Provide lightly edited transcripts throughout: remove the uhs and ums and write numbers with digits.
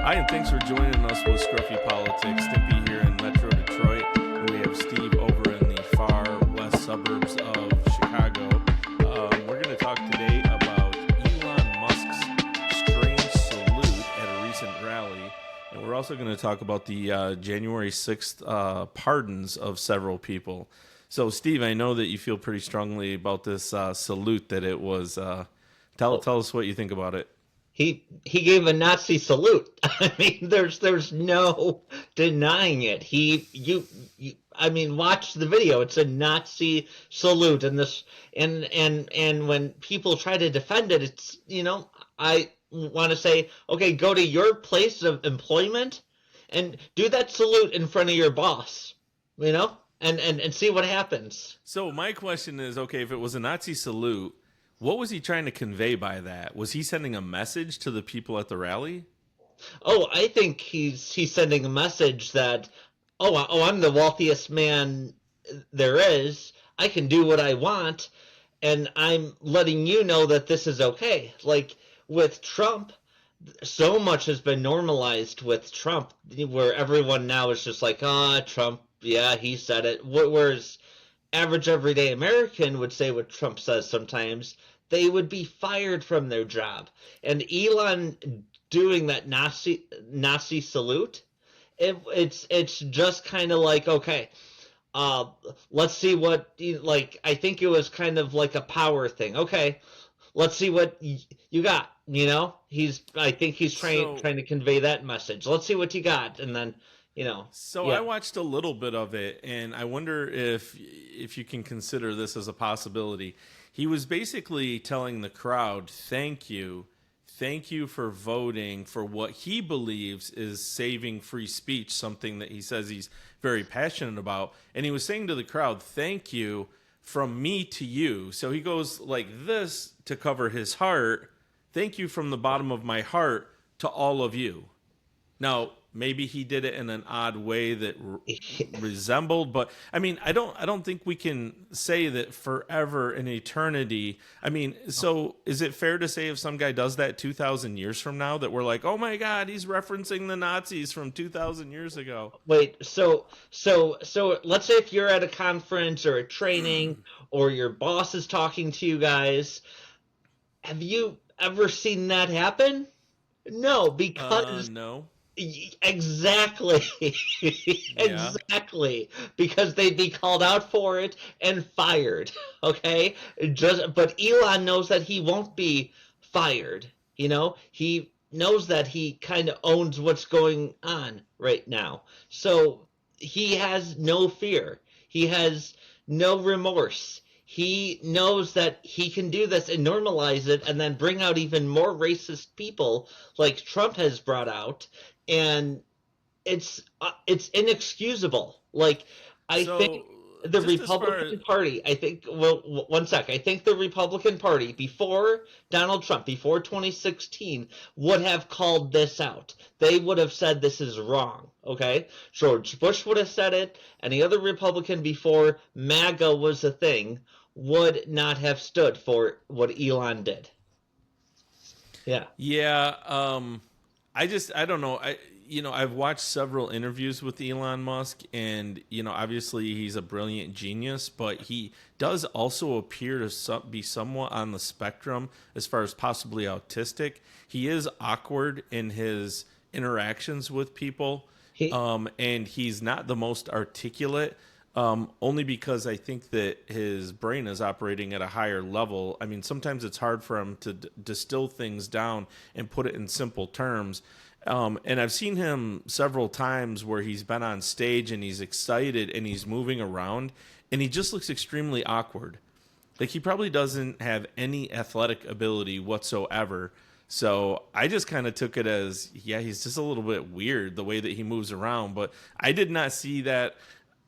Hi, and thanks for joining us with Scruffy Politics. Stimpy here in Metro Detroit, and we have Steve over in the far west suburbs of Chicago. We're going to talk today about Elon Musk's strange salute at a recent rally, and we're also going to talk about the January 6th pardons of several people. So, Steve, I know that you feel pretty strongly about this salute that it was. Tell us what you think about it. He gave a Nazi salute. I mean, there's no denying it. I mean, watch the video. It's a Nazi salute, and when people try to defend it, it's I want to say, okay, go to your place of employment and do that salute in front of your boss, and see what happens. So my question is, okay, if it was a Nazi salute, what was he trying to convey by that? Was he sending a message to the people at the rally? Oh, I think he's sending a message that, I'm the wealthiest man there is. I can do what I want, and I'm letting you know that this is okay. Like with Trump, so much has been normalized with Trump, where everyone now is just like, Trump, yeah, he said it. Whereas average everyday American would say what Trump says sometimes, they would be fired from their job. And Elon doing that Nazi salute, it's just kind of like, okay, let's see what, like, I think it was kind of like a power thing. Okay, let's see what you got. I think he's trying to convey that message. Let's see what you got, and then. So yeah. I watched a little bit of it, and I wonder if you can consider this as a possibility. He was basically telling the crowd, thank you for voting for what he believes is saving free speech, something that he says he's very passionate about. And he was saying to the crowd, thank you from me to you. So he goes like this to cover his heart. Thank you from the bottom of my heart to all of you. Now, maybe he did it in an odd way that resembled, but I mean, I don't think we can say that forever in eternity. I mean, so is it fair to say if some guy does that 2,000 years from now that we're like, oh my God, he's referencing the Nazis from 2,000 years ago? Wait, so let's say if you're at a conference or a training or your boss is talking to you guys, have you ever seen that happen? No, because no. Exactly. Exactly. Because they'd be called out for it and fired. Okay? But Elon knows that he won't be fired. He knows that he kind of owns what's going on right now. So he has no fear. He has no remorse. He knows that he can do this and normalize it and then bring out even more racist people like Trump has brought out. And it's inexcusable. Like, I think the Republican Party, I think the Republican Party before Donald Trump, before 2016, would have called this out. They would have said this is wrong, okay? George Bush would have said it. Any other Republican before MAGA was a thing would not have stood for what Elon did. Yeah. Yeah, I don't know. I've watched several interviews with Elon Musk, and, obviously he's a brilliant genius, but he does also appear to be somewhat on the spectrum as far as possibly autistic. He is awkward in his interactions with people, and he's not the most articulate, only because I think that his brain is operating at a higher level. I mean, sometimes it's hard for him to distill things down and put it in simple terms. And I've seen him several times where he's been on stage and he's excited and he's moving around and he just looks extremely awkward. Like he probably doesn't have any athletic ability whatsoever. So I just kind of took it as, yeah, he's just a little bit weird the way that he moves around. But I did not see that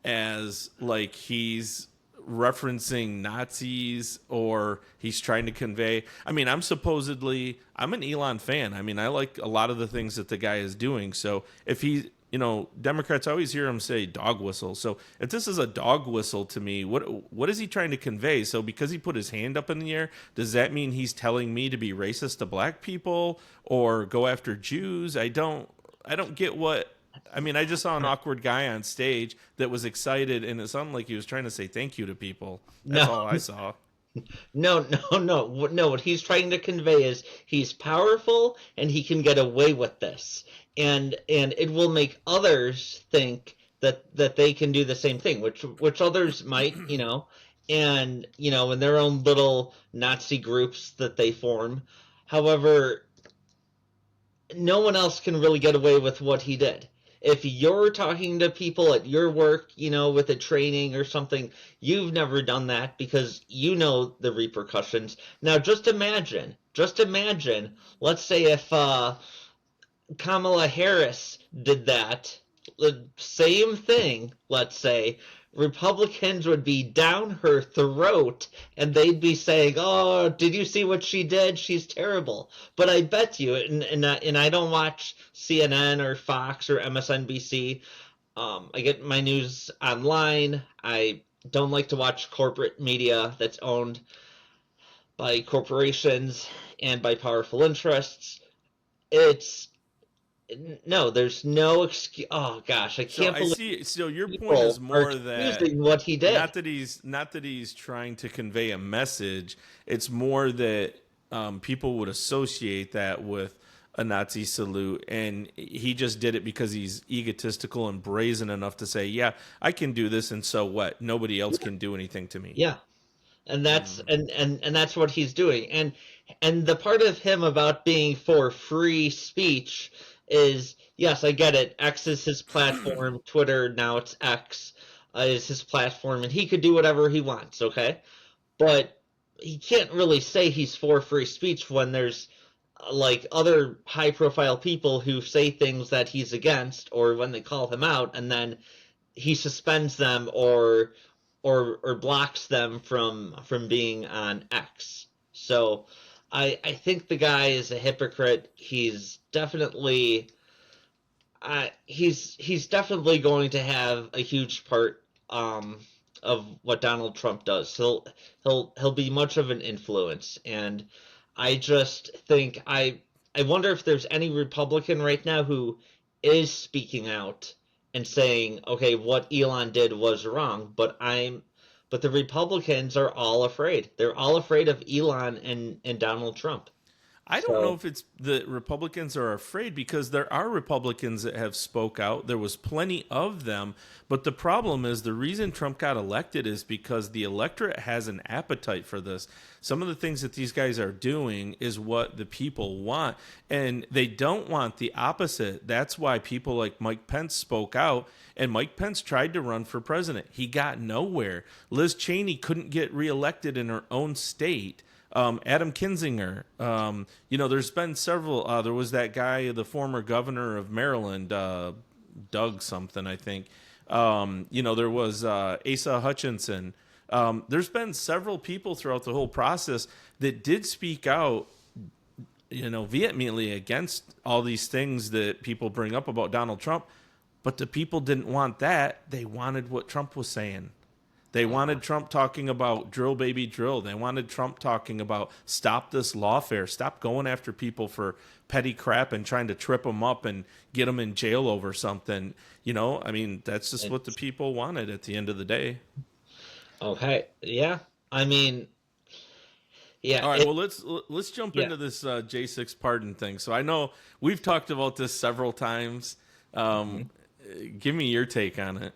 as like he's referencing Nazis or he's trying to convey. I mean, I'm an Elon fan. I mean, I like a lot of the things that the guy is doing. So if he, Democrats always hear him say dog whistle. So if this is a dog whistle to me, what is he trying to convey? So because he put his hand up in the air, does that mean he's telling me to be racist to black people or go after Jews? I don't I don't get what. I mean, I just saw an awkward guy on stage that was excited, and it sounded like he was trying to say thank you to people. That's No, all I saw. no. What he's trying to convey is he's powerful and he can get away with this, and it will make others think that they can do the same thing, which others might, and in their own little Nazi groups that they form. However, no one else can really get away with what he did. If you're talking to people at your work, with a training or something, you've never done that because you know the repercussions. Now, just imagine, let's say if Kamala Harris did that, the same thing, let's say, Republicans would be down her throat and they'd be saying, "Oh, did you see what she did? She's terrible." But I bet you, and I don't watch CNN or Fox or MSNBC. I get my news online. I don't like to watch corporate media that's owned by corporations and by powerful interests. It's no, there's no excuse. Oh gosh, I So can't I believe see. So your point is people are more that excusing what he did. not that he's trying to convey a message. It's more that people would associate that with a Nazi salute, and he just did it because he's egotistical and brazen enough to say, "Yeah, I can do this, and so what? Nobody else can do anything to me." Yeah, and that's what he's doing. And the part of him about being for free speech is, yes, I get it. X is his platform. Twitter, now it's X, is his platform, and he could do whatever he wants. Okay, but he can't really say he's for free speech when there's like other high profile people who say things that he's against, or when they call him out and then he suspends them or blocks them from being on X. So I think the guy is a hypocrite. He's definitely going to have a huge part of what Donald Trump does. He'll be much of an influence, and I just think I wonder if there's any Republican right now who is speaking out and saying, okay, what Elon did was wrong, but the Republicans are all afraid. They're all afraid of Elon and Donald Trump. I don't know So if it's the Republicans are afraid because there are Republicans that have spoke out. There was plenty of them, but the problem is the reason Trump got elected is because the electorate has an appetite for this. Some of the things that these guys are doing is what the people want, and they don't want the opposite. That's why people like Mike Pence spoke out, and Mike Pence tried to run for president. He got nowhere. Liz Cheney couldn't get reelected in her own state. Adam Kinzinger. There's been several. There was that guy, the former governor of Maryland, Doug something, I think. There was Asa Hutchinson. There's been several people throughout the whole process that did speak out, vehemently against all these things that people bring up about Donald Trump. But the people didn't want that. They wanted what Trump was saying. They wanted Trump talking about drill, baby, drill. They wanted Trump talking about stop this lawfare. Stop going after people for petty crap and trying to trip them up and get them in jail over something. That's just what the people wanted at the end of the day. okay, yeah. I mean, yeah, All right, well, let's jump yeah. into this J6 pardon thing. So I know we've talked about this several times. Give me your take on it.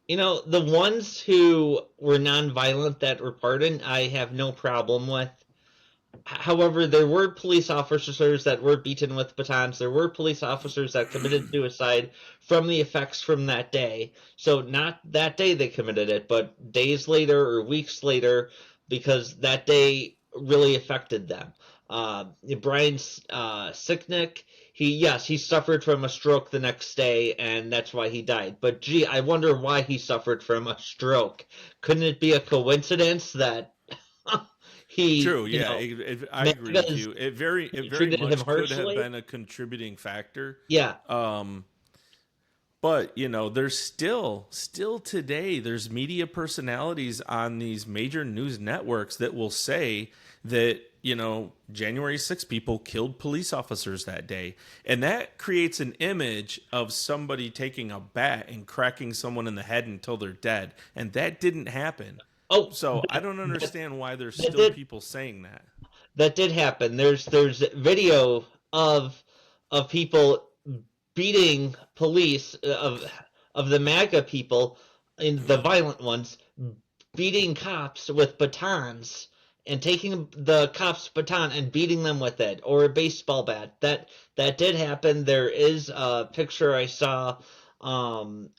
The ones who were nonviolent that were pardoned, I have no problem with. However, there were police officers that were beaten with batons. There were police officers that committed suicide from the effects from that day. So not that day they committed it, but days later or weeks later, because that day really affected them. Brian Sicknick, he suffered from a stroke the next day, and that's why he died. But gee, I wonder why he suffered from a stroke. Couldn't it be a coincidence that he, True, yeah, I agree with you. It very treated him much could have harshly? been a contributing factor. Yeah, But there's still today there's media personalities on these major news networks that will say that January 6th people killed police officers that day. And that creates an image of somebody taking a bat and cracking someone in the head until they're dead. And that didn't happen. Oh, So I don't understand why there's that still did people saying that. that did happen. There's video of people beating police of the MAGA people, in the violent ones, beating cops with batons and taking the cops' baton and beating them with it, or a baseball bat. That did happen. There is a picture I saw of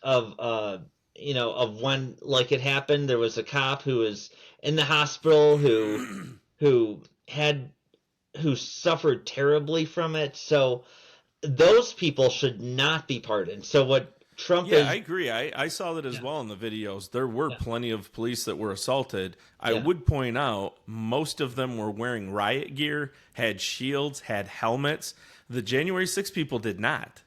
when, like, it happened. There was a cop who was in the hospital who had who suffered terribly from it. So those people should not be pardoned. So what Trump Yeah, is, I agree. I saw that as yeah, well in the videos. There were yeah, plenty of police that were assaulted. I yeah, would point out most of them were wearing riot gear, had shields, had helmets. The January 6 people did not.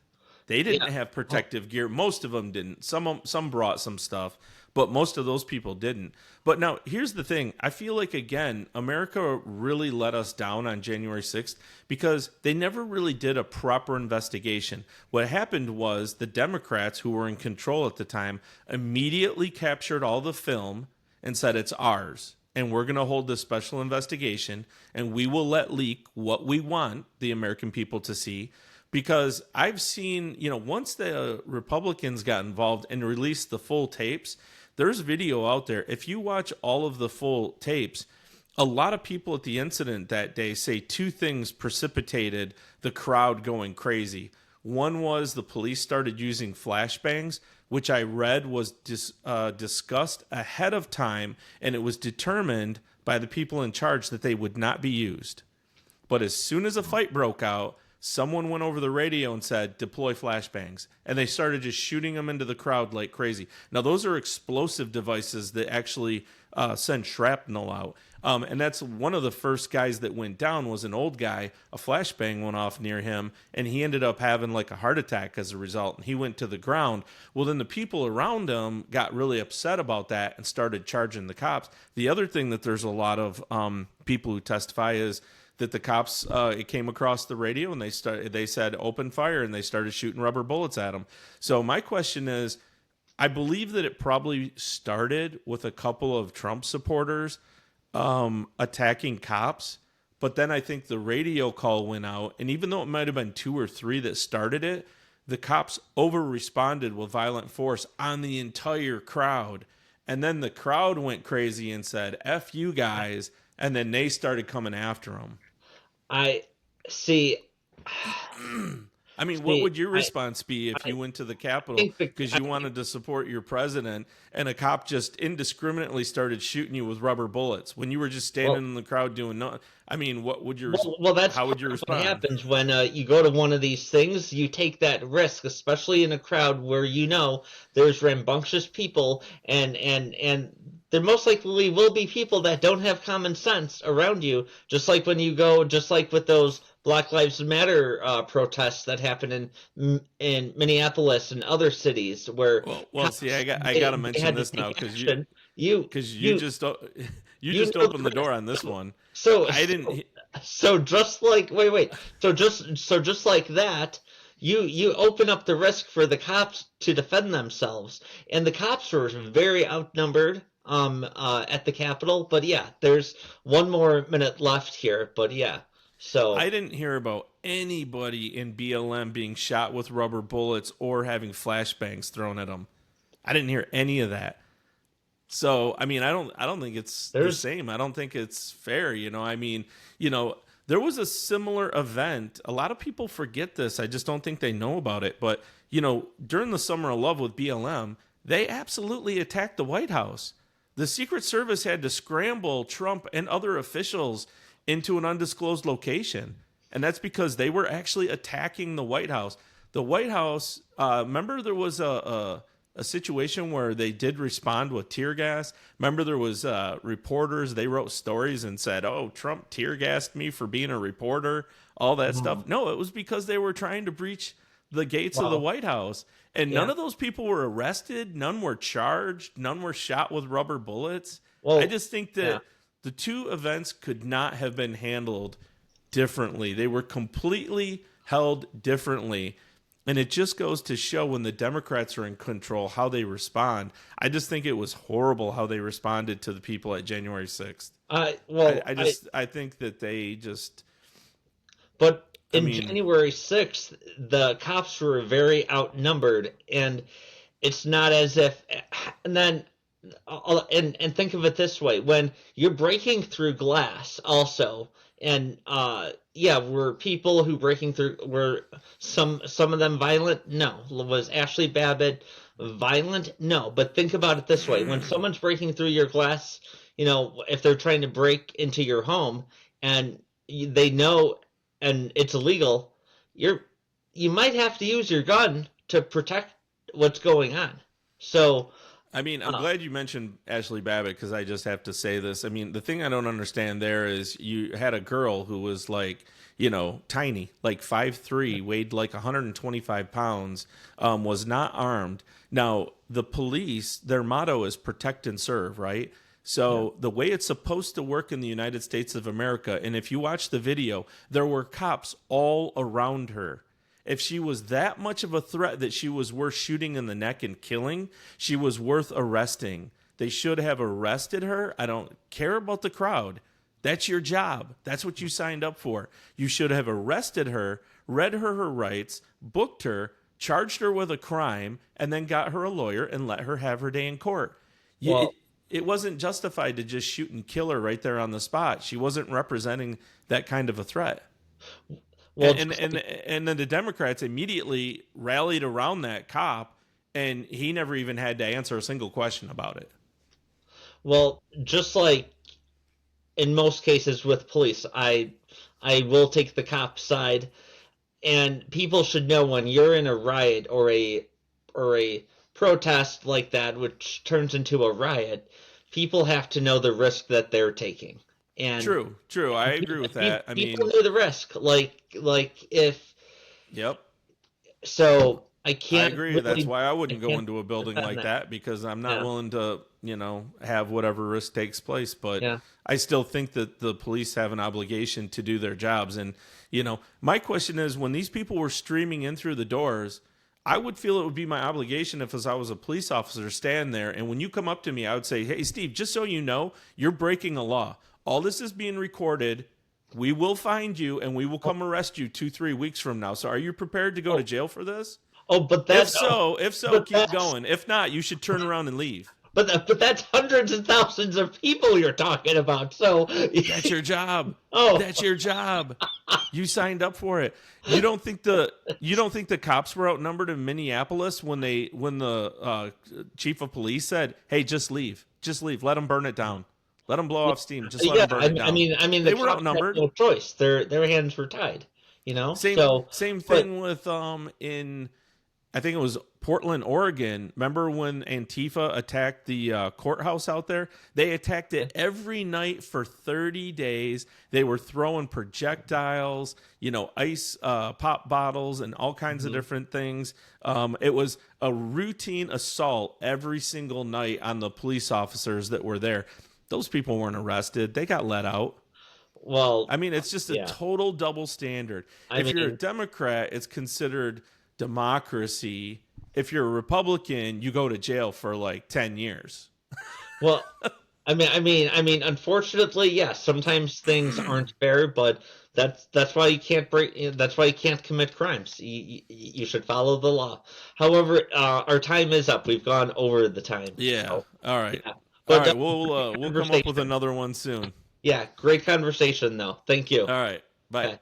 They didn't yeah. have Oh, protective gear. Most of them didn't. Some brought some stuff, but most of those people didn't. But now here's the thing. I feel like, again, America really let us down on January 6th because they never really did a proper investigation. What happened was the Democrats, who were in control at the time, immediately captured all the film and said it's ours. And we're going to hold this special investigation and we will let leak what we want the American people to see. Because I've seen, once the Republicans got involved and released the full tapes, there's video out there. If you watch all of the full tapes, a lot of people at the incident that day say two things precipitated the crowd going crazy. One was the police started using flashbangs, which I read was discussed ahead of time, and it was determined by the people in charge that they would not be used. But as soon as a fight broke out, someone went over the radio and said, deploy flashbangs. And they started just shooting them into the crowd like crazy. Now, those are explosive devices that actually send shrapnel out. And that's one of the first guys that went down was an old guy. A flashbang went off near him, and he ended up having like a heart attack as a result. And he went to the ground. Well, then the people around him got really upset about that and started charging the cops. The other thing that there's a lot of people who testify is that the cops it came across the radio and they said open fire and they started shooting rubber bullets at them. So my question is, I believe that it probably started with a couple of Trump supporters attacking cops, but then I think the radio call went out, and even though it might have been two or three that started it, the cops over responded with violent force on the entire crowd, and then the crowd went crazy and said F you guys, and then they started coming after them. I see. I mean, what See, would your response be if I you went to the Capitol think the because you wanted to support your president and a cop just indiscriminately started shooting you with rubber bullets when you were just standing well, in the crowd doing nothing? I mean, what would your that's how would you part of what respond? happens when you go to one of these things. You take that risk, especially in a crowd where there's rambunctious people, and there most likely will be people that don't have common sense around you. Just like when you go, just like with those Black Lives Matter protests that happen in Minneapolis and other cities where Well, see, I got to they mention had to this now take action. because you You just you you just know opened the the door risk. on this one. So I didn't. so just like wait. So just like that, you open up the risk for the cops to defend themselves, and the cops were very outnumbered at the Capitol. But yeah, there's one more minute left here. But yeah, so I didn't hear about anybody in BLM being shot with rubber bullets or having flashbangs thrown at them. I didn't hear any of that. So, I mean, I don't think it's the there's same. I don't think it's fair, I mean, there was a similar event. A lot of people forget this. I just don't think they know about it. But, during the Summer of Love with BLM, they absolutely attacked the White House. The Secret Service had to scramble Trump and other officials into an undisclosed location. And that's because they were actually attacking the White House. The White House, remember there was a situation where they did respond with tear gas. Remember there was reporters, they wrote stories and said, oh, Trump tear gassed me for being a reporter, all that stuff. No, it was because they were trying to breach the gates of the well, White House. And none yeah. of those people were arrested. None were charged. None were shot with rubber bullets. I Well, just think yeah. that The two events could not have been handled differently. They were completely held differently. And it just goes to show when the Democrats are in control how they respond. I just think it was horrible how they responded to the people at January 6th. Well, I think that they just, but I in mean, January 6th, the cops were very outnumbered, and it's not as if, and then, and think of it this way: when you're breaking through glass, also, and yeah, were people who breaking through were some of them violent? No. Was Ashley Babbitt violent? No. But think about it this way: when someone's breaking through your glass, if they're trying to break into your home and they know and it's illegal, you might have to use your gun to protect what's going on. So, I mean, I'm uh, glad you mentioned Ashley Babbitt because I just have to say this. I mean, the thing I don't understand there is you had a girl who was like, tiny, like 5'3", weighed like 125 pounds, was not armed. Now, the police, their motto is protect and serve, right? yeah. So the way it's supposed to work in the United States of America, and if you watch the video, there were cops all around her. If she was that much of a threat that she was worth shooting in the neck and killing, she was worth arresting. They should have arrested her. I don't care about the crowd. That's your job. That's what you signed up for. You should have arrested her, read her rights, booked her, charged her with a crime, and then got her a lawyer and let her have her day in court. Well, It wasn't justified to just shoot and kill her right there on the spot. She wasn't representing that kind of a threat. well, And then the Democrats immediately rallied around that cop, and he never even had to answer a single question about it. just like in most cases with police, I will take the cop side, and people should know when you're in a riot or a protest like that, which turns into a riot, people have to know the risk that they're taking. And True. I agree with that. I people mean, know the risk. Like if yep, so, I I can't agree. That's really why I I wouldn't go can't into a building defend like that. that because I'm not Yeah, willing to, have whatever risk takes place. But yeah. I still think that the police have an obligation to do their jobs. And, my question is when these people were streaming in through the doors, I would feel it would be my obligation if, as I was a police officer, stand there. And when you come up to me, I would say, hey, Steve, just so you know, you're breaking a law. All this is being recorded. We will find you and we will come arrest you 2-3 weeks from now. So are you prepared to go to Oh, jail for this? oh, If so, but keep that's going. If not, you should turn around and leave. but that's hundreds of thousands of people you're talking about. So, That's your job. oh, That's your job. You signed up for it. You don't think the cops were outnumbered in Minneapolis when the chief of police said, "Hey, just leave. Just leave. Let them burn it down. Let them blow off steam. Just let yeah. them burn it down." The They were cops had outnumbered. no choice. Their hands were tied. Same So, same but thing with in I think it was Portland, Oregon. Remember when Antifa attacked the courthouse out there? They attacked it every night for 30 days. They were throwing projectiles, ice pop bottles, and all kinds of mhm. different things. It was a routine assault every single night on the police officers that were there. Those people weren't arrested. They got let out. Well, I mean, it's just a yeah. total double standard. I If you're a mean, Democrat, it's considered democracy. If you're a Republican, you go to jail for like 10 years. well, unfortunately, yes. Sometimes things aren't fair, but that's why you can't break. That's why you can't commit crimes. You should follow the law. However, our time is up. We've gone over the time. Yeah. So, All right. yeah. All But right. We'll come up with conversation. another one soon. Yeah, great conversation though. Thank you. All right. Bye. Bye.